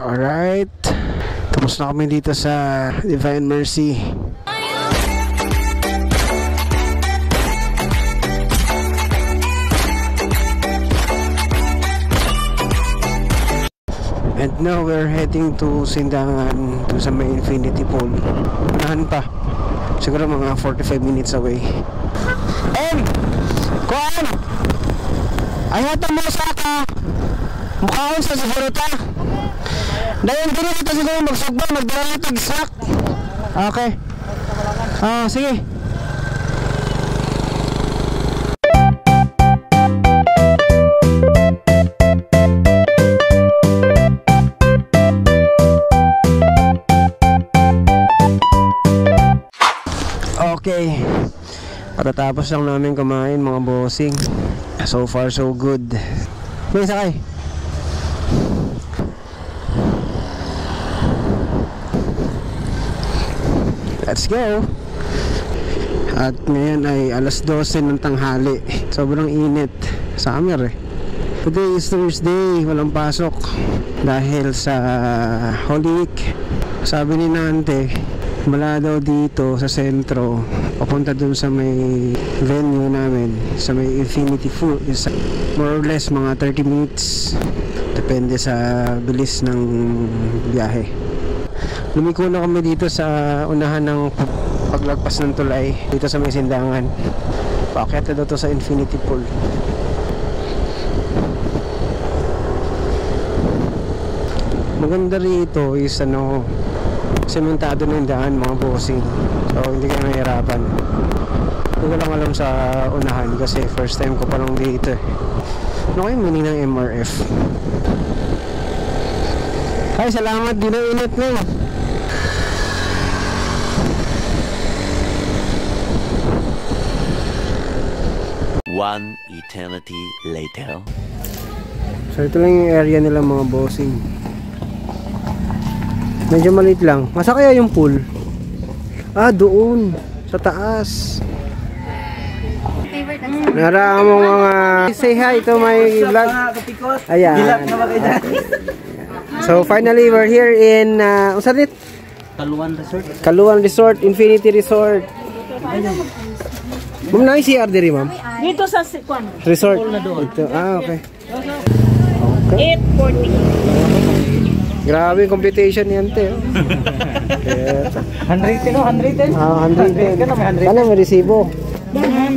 Alright, tapos na kami dito sa Divine Mercy. And now we're heading to Sindangan, to sa may Infinity Pool. Unahan pa, siguro mga 45 minutes away. Kuan! Ayata mo sa ka! Mukhaon sa siguro ta! Dahil dito kita siguro magsugba, magdala ito snack. Okay. Sige. Okay, patatapos lang namin kumain mga bossing. So far so good. May sakay. Let's go. At ngayon ay alas 12 ng tanghali. Sobrang init. Summer eh. Today is Thursday, walang pasok dahil sa Holy Week. Sabi ni Nante, mula daw dito sa sentro papunta dun sa may venue namin, sa may Infinity Pool, is more or less mga 30 minutes, depende sa bilis ng biyahe. Lumiko na kami dito sa unahan ng paglagpas ng tulay dito sa may Sindangan. Paakyat na daw to sa Infinity Pool. Maganda rito is sementado na yung daan mga bossing, so hindi kayo mahirapan. Hindi ko lang alam sa unahan kasi first time ko pa lang dito eh. Ano kayo meaning ng MRF? Ay, salamat, di na init na. One eternity later. So ito lang yung area nila mga bossing. Medyo maliit lang. Masa kaya yung pool? Doon sa taas. Nara mo mga say hi to my vlog. Ayan. So finally we're here in usalit? Kaluan Resort. Kaluan Resort, Infinity Resort. Ma'am, na CR diri, ma'am? Dito sa resort. Ito. Okay. 840. Grabe yung computation yan, te. 110 no? 110? 110. Sana may resibo.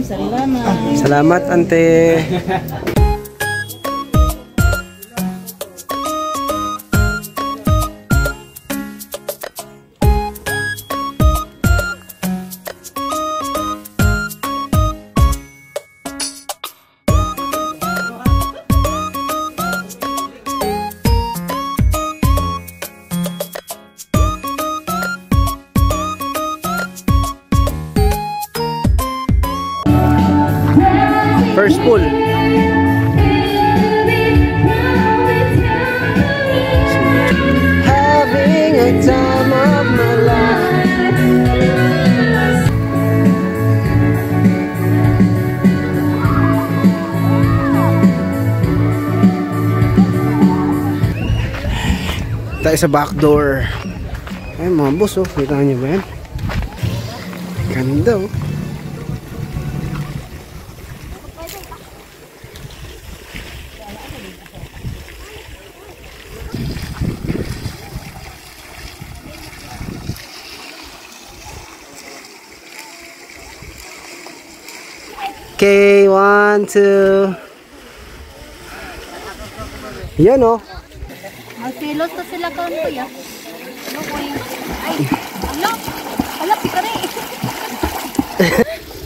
Salamat. Salamat, ante. First pool. Having a time of my life. Tayo sa back door. Ay mga boss, oh, kita niyo ba yan? Ganda, oh. Okay, 1, 2. Yan o. Magsilos na sila kaon ko ya. Ano ko yung... Ay, ala, pikari.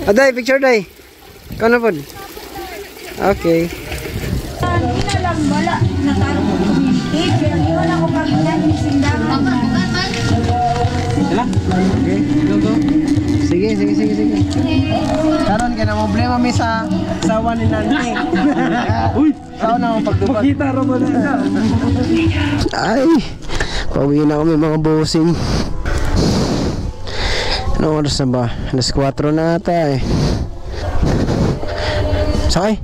Aday, picture day. Kau na po. Okay. Hindi na lang wala. Natarong ko communicate. Pero iwan ako pag yan, Sindangan. Sila? Okay, go. Sige. Karon ka na problema mi sa sawa ni Nanay. Uy, sao na ang pagdupat. Makita ra mo na. Ay, pauwi na kami mga bossing. Ano oras na ba? Alas 4 na ata eh. Sakay.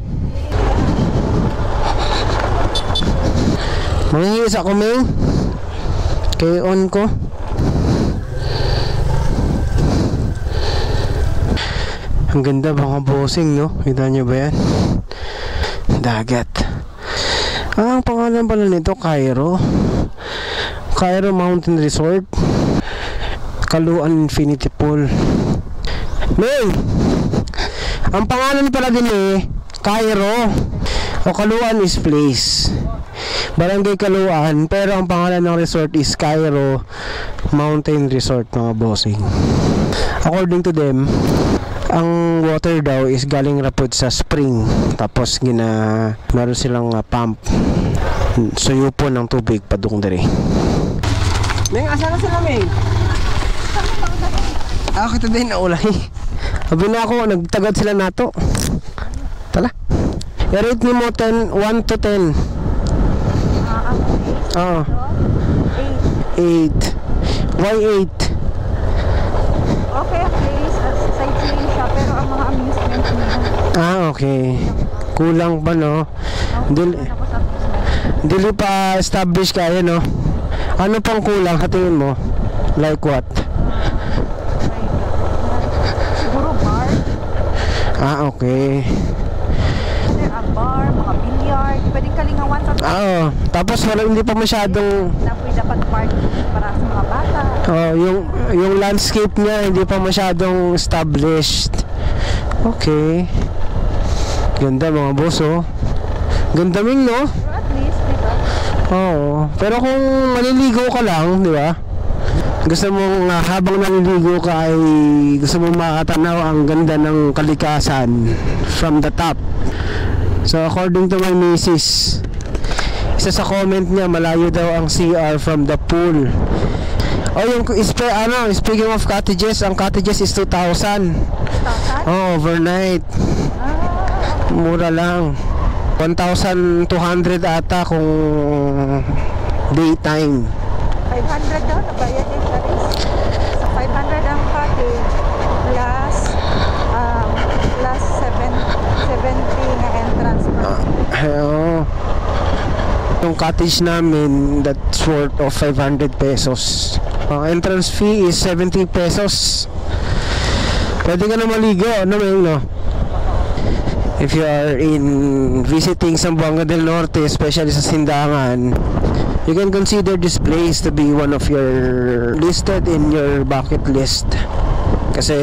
Mangihis ako, Ming. Okay, on ko. Ang ganda mga bossing, no? Kita nyo ba yan? Dagat. Ang pangalan pala nito, Cairo. Cairo Mountain Resort. Kaluan Infinity Pool. May! Ang pangalan pala din Cairo. O Kaluan is place. Barangay Kaluan. Pero ang pangalan ng resort is Cairo Mountain Resort, mga bossing. According to them, ang water daw is galing rapod sa spring. Tapos meron silang pump. Suyupo ng tubig padung diri. Meng, asa na sila, Meng? Kita din na ulay. Sabi na ako, nagtagad sila nato. Tala. I-rate ni mo 1 to 10. Oo. 8. Why 8? Okay, place. Sightseeing siya, pero ang mga amusement niya. Okay. Kulang pa, no? Dili pa establish kaya, no? Ano pang kulang sa tingin mo? Like what? Siguro bar. Okay. Bar, mga billiard. Pwedeng kalingawan sa tapos hindi pa masyadong na pwede dapat park para sa mga bata. yung landscape niya hindi pa masyadong established. Okay. Ganda mga boss, Ganda Ming, no? At least, dito. Oo. Pero kung maliligo ka lang, di ba? Gusto mong habang naliligo ka ay gusto mong makatanaw ang ganda ng kalikasan from the top. So according to my misis, isa sa comment niya, malayo daw ang CR from the pool. Speaking of cottages, ang cottages is 2,000. Overnight. Mura lang. 1,200 ata kung daytime. 500 daw, nabayad yung Clarice. Sa 500 ang cottage, plus 70 na entrance. Yung cottage namin, that's worth of 500 pesos. Entrance fee is 70 pesos. Pwede ka na maligo, no? If you are visiting Zamboanga del Norte, especially sa Sindangan, you can consider this place to be one of your listed in your bucket list. Kasi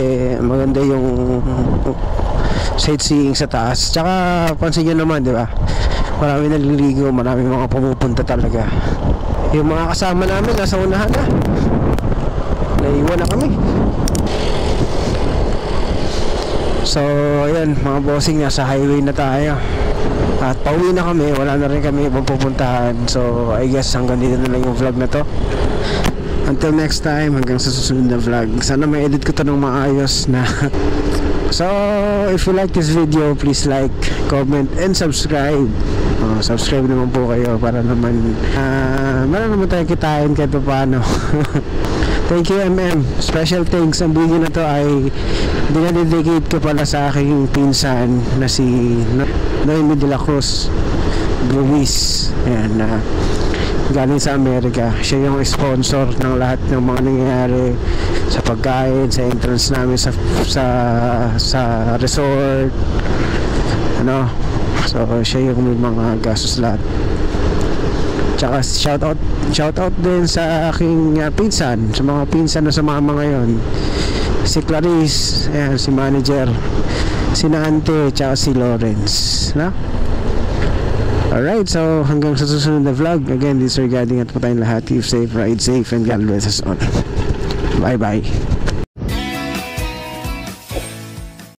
maganda yung sightseeing sa taas. Tsaka pansin nyo naman, di ba? Marami naliligo, marami mga pumupunta talaga. Yung mga kasama namin nasa unahan na. Naiwan na kami. So ayan mga bossing, nasa highway na tayo. At pauwi na kami, wala na rin kami ibang pupuntahan. So I guess hanggang dito na lang yung vlog na to. Until next time, hanggang sa susunod na vlog. Sana may edit ko to ng maayos na. So if you like this video, please like, comment, and subscribe. Subscribe naman po kayo para naman meron naman tayo kitain kahit paano. Thank you MM. Special thanks. Ang video na to ay dinadedicate ko pala sa aking pinsan na si Noemi de la Cruz Ruiz. Ayan, galing sa Amerika. Siya yung sponsor ng lahat ng mga nangyayari sa pagkain, sa entrance namin sa resort. So siya yung may mga gastos lahat. Tsaka shout out din sa aking pinsan, sa mga pinsan na sumama ngayon. Si Clarice, ayan, si manager, si Nante, tsaka si Lawrence, no? Alright, so hanggang sa susunod na vlog. Again, this is regarding at po tayong lahat. Keep safe, ride safe, and God bless us all. Bye bye.